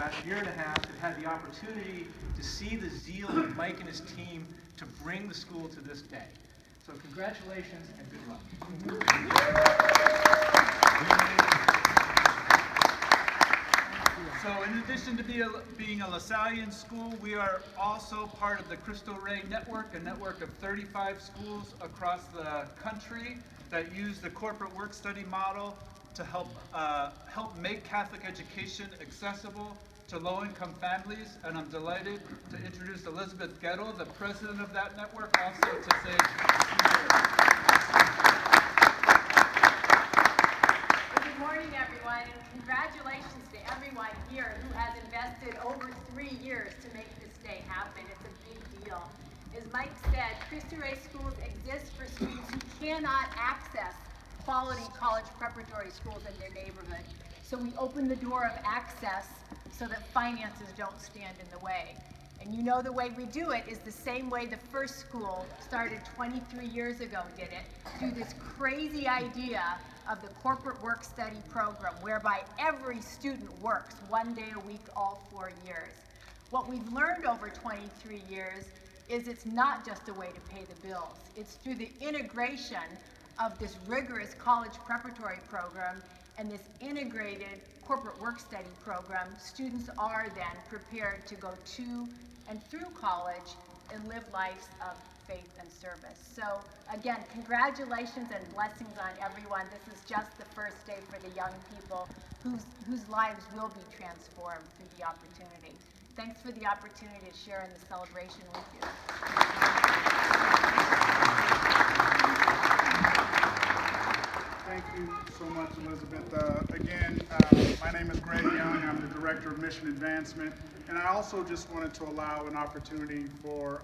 last year and a half and had the opportunity to see the zeal of Mike and his team to bring the school to this day. So congratulations and good luck. So in addition to being a LaSallian school, we are also part of the Cristo Rey network, a network of 35 schools across the country that use the corporate work study model to help make Catholic education accessible to low-income families. And I'm delighted to introduce Elizabeth Gettle, the president of that network, also to say Good morning, everyone, and congratulations to everyone here who has invested over 3 years to make this day happen. It's a big deal. As Mike said, Cristo Rey schools exist for students who cannot access quality college preparatory schools in their neighborhood. So we open the door of access so that finances don't stand in the way. And you know the way we do it is the same way the first school started 23 years ago did it, through this crazy idea of the corporate work study program, whereby every student works 1 day a week all 4 years. What we've learned over 23 years is it's not just a way to pay the bills. It's through the integration of this rigorous college preparatory program and this integrated corporate work study program, students are then prepared to go to and through college and live lives of faith and service. So again, congratulations and blessings on everyone. This is just the first day for the young people whose lives will be transformed through the opportunity. Thanks for the opportunity to share in the celebration with you. Thank you so much, Elizabeth. Again, my name is Greg Young. I'm the Director of Mission Advancement. And I also just wanted to allow an opportunity for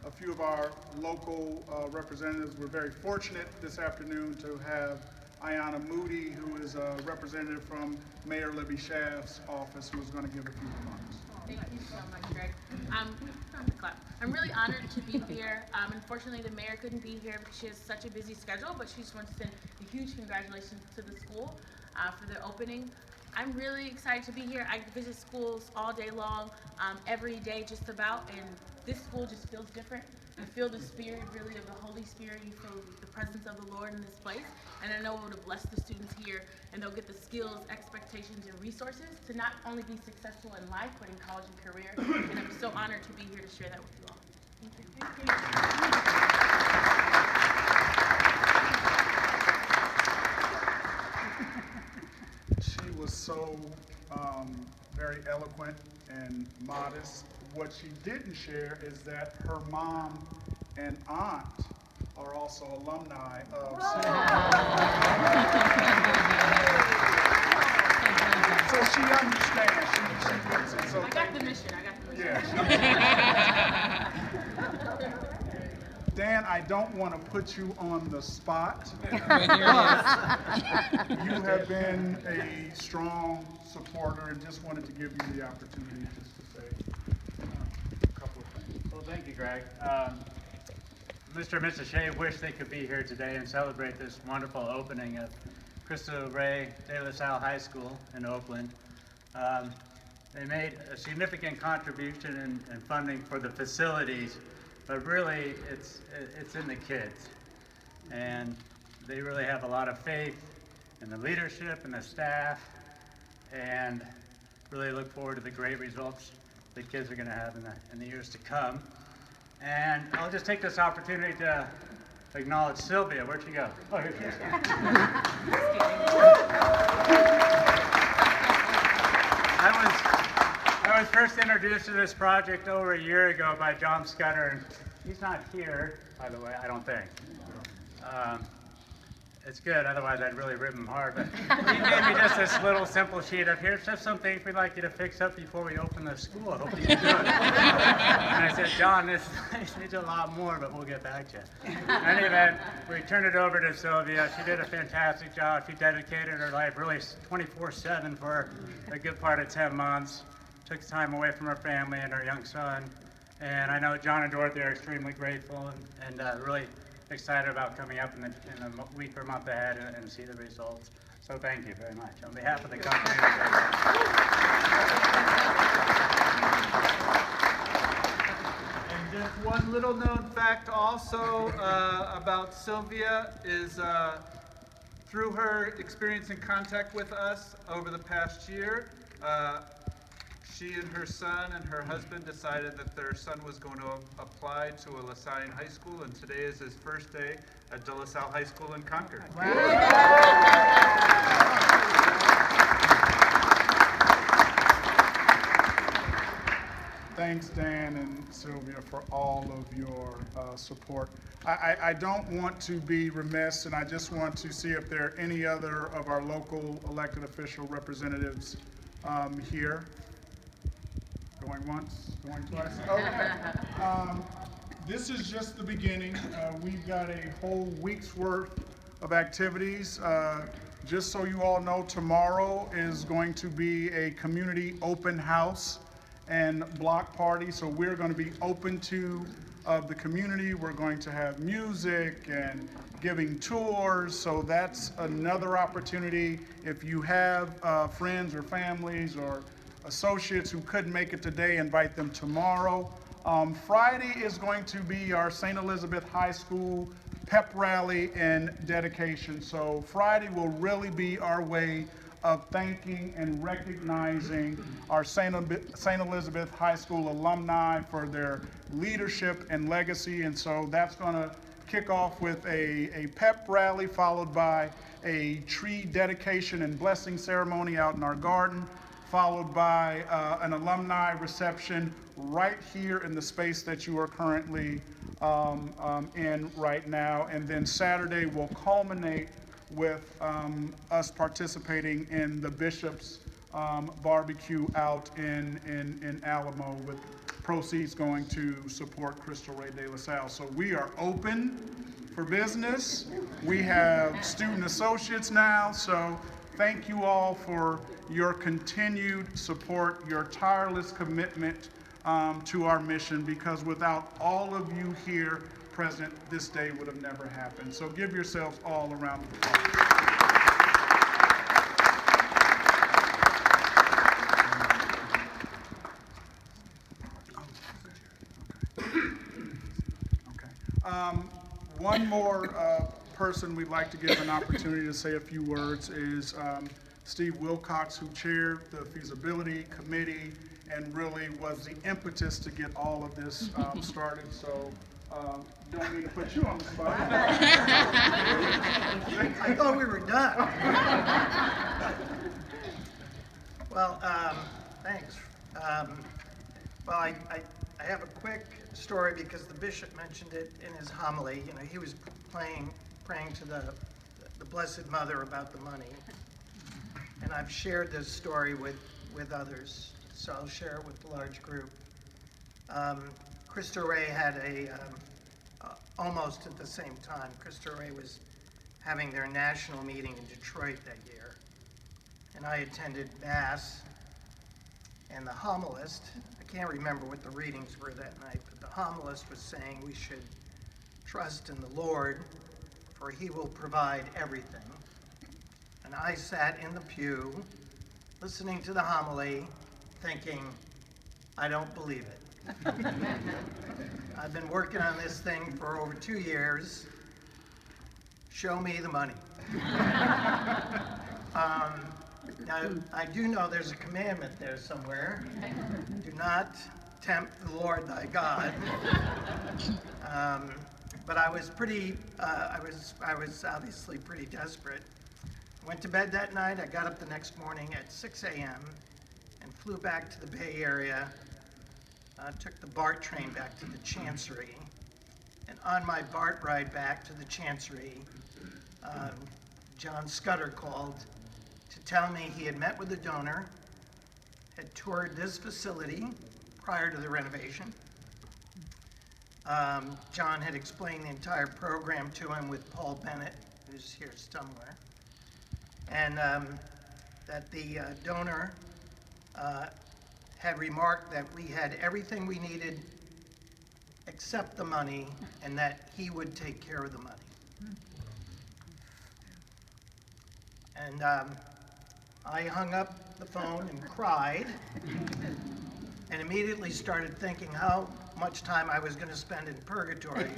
a few of our local representatives. We're very fortunate this afternoon to have Ayanna Moody, who is a representative from Mayor Libby Schaaf's office, who is going to give a few remarks. Thank you so much, Greg. I'm really honored to be here. Unfortunately, the mayor couldn't be here because she has such a busy schedule, but she just wants to send a huge congratulations to the school for their opening. I'm really excited to be here. I visit schools all day long, every day just about, and this school just feels different. You feel the spirit, really, of the Holy Spirit. You feel the presence of the Lord in this place. And I know it will bless the students here, and they'll get the skills, expectations, and resources to not only be successful in life, but in college and career. And I'm so honored to be here to share that with you all. Thank you. She was so very eloquent and modest. What she didn't share is that her mom and aunt are also alumni of so she understands. She gets it. So I got the mission. yeah. Dan, I don't want to put you on the spot, but you have been a strong supporter and just wanted to give you the opportunity just to say a couple of things. Well, thank you, Greg. Mr. and Mrs. Shea wish they could be here today and celebrate this wonderful opening of Cristo Rey de La Salle High School in Oakland. They made a significant contribution in funding for the facilities, but really it's in the kids. And they really have a lot of faith in the leadership and the staff, and really look forward to the great results the kids are going to have in the years to come. And I'll just take this opportunity to acknowledge Sylvia. Where'd she go? Oh, here she is. I was first introduced to this project over a year ago by John Scudder, and he's not here, by the way, I don't think. It's good, otherwise I'd really rip him hard, but he gave me just this little simple sheet of, here's just some things we'd like you to fix up before we open the school. I hope you can do it. And I said, John, this needs a lot more, but we'll get back to you. In any event, we turned it over to Sylvia. She did a fantastic job. She dedicated her life really 24/7 for a good part of 10 months. Took time away from her family and her young son. And I know John and Dorothy are extremely grateful and really excited about coming up in the week or month ahead and see the results. So thank you very much. On behalf of the company. little known fact also about Sylvia is through her experience in contact with us over the past year, she and her son and her husband decided that their son was going to apply to a LaSalle high school, and today is his first day at De La Salle High School in Concord. Thanks, Dan and Sylvia, for all of your support. I don't want to be remiss, and I just want to see if there are any other of our local elected official representatives here. Going once, going twice? Okay. This is just the beginning. We've got a whole week's worth of activities. Just so you all know, tomorrow is going to be a community open house and block party. So we're going to be open to the community. We're going to have music and giving tours. So that's another opportunity. If you have friends or families or associates who couldn't make it today, invite them tomorrow. Friday is going to be our St. Elizabeth High School pep rally and dedication. So Friday will really be our way of thanking and recognizing our St. Elizabeth High School alumni for their leadership and legacy. And so that's going to kick off with a pep rally followed by a tree dedication and blessing ceremony out in our garden, followed by an alumni reception right here in the space that you are currently in right now. And then Saturday will culminate with us participating in the Bishop's barbecue out in Alamo, with proceeds going to support Cristo Rey de La Salle. So we are open for business. We have student associates now, so thank you all for your continued support, your tireless commitment to our mission, because without all of you here present, this day would have never happened. So give yourselves all a round of applause. One more person we'd like to give an opportunity to say a few words is Steve Wilcox, who chaired the feasibility committee and really was the impetus to get all of this started. So don't mean to put you on the spot. I thought we were done. Well, thanks. Well, I have a quick story because the bishop mentioned it in his homily. You know, he was praying to the Blessed Mother about the money. And I've shared this story with others, so I'll share it with the large group. Cristo Rey had almost at the same time, Cristo Rey was having their national meeting in Detroit that year. And I attended Mass, and the homilist, I can't remember what the readings were that night, but the homilist was saying we should trust in the Lord, for he will provide everything. And I sat in the pew, listening to the homily, thinking, I don't believe it. I've been working on this thing for over 2 years. Show me the money. Now, I do know there's a commandment there somewhere. Do not tempt the Lord thy God. But I was pretty, I was obviously pretty desperate. Went to bed that night. I got up the next morning at 6 a.m. and flew back to the Bay Area. Took the BART train back to the Chancery. And on my BART ride back to the Chancery, John Scudder called to tell me he had met with a donor, had toured this facility prior to the renovation. John had explained the entire program to him with Paul Bennett, who's here somewhere, and that the donor had remarked that we had everything we needed except the money, and that he would take care of the money. And I hung up the phone and cried, and immediately started thinking how much time I was going to spend in purgatory.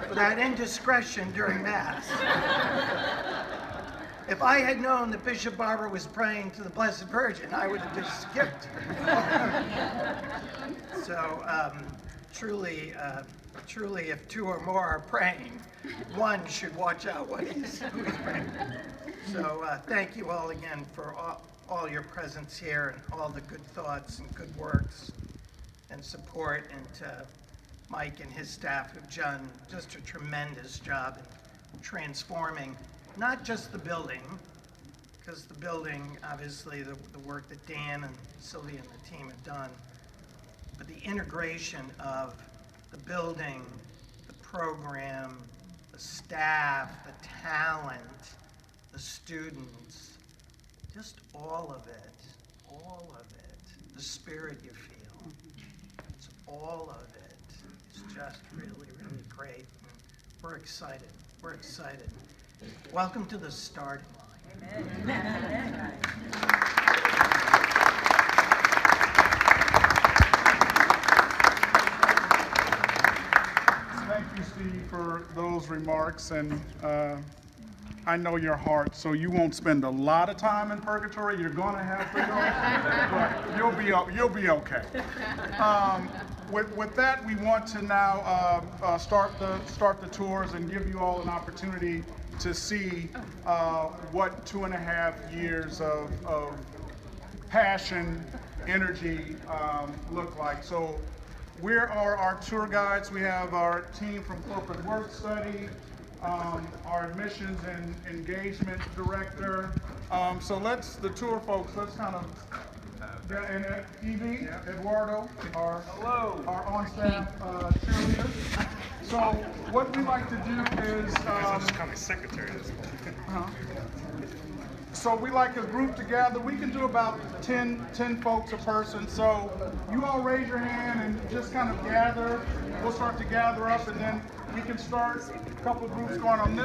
For that indiscretion during Mass. If I had known that Bishop Barber was praying to the Blessed Virgin, I would have just skipped. So truly, if two or more are praying, one should watch out what who's praying. So thank you all again for all your presence here and all the good thoughts and good works and support, and to Mike and his staff who've done just a tremendous job in transforming not just the building, because the building, obviously the work that Dan and Sylvia and the team have done, but the integration of the building, the program, the staff, the talent, the students, just all of it, the spirit you feel, it's all of it. It's just really, really great. And we're excited. Welcome to the starting line. Amen. Thank you, Steve, for those remarks, and I know your heart, so you won't spend a lot of time in purgatory. You're going to have to go, but you'll be okay. With that, we want to now start the tours and give you all an opportunity to see what 2.5 years of passion, energy look like. So where are our tour guides? We have our team from Corporate Work Study, our admissions and engagement director. So the tour folks, let's kind of, and Evie, Eduardo, our on-staff cheerleaders. So what we like to do is, so we like a group together. We can do about 10 folks a person. So you all raise your hand and just kind of gather. We'll start to gather up, and then we can start a couple of groups going on this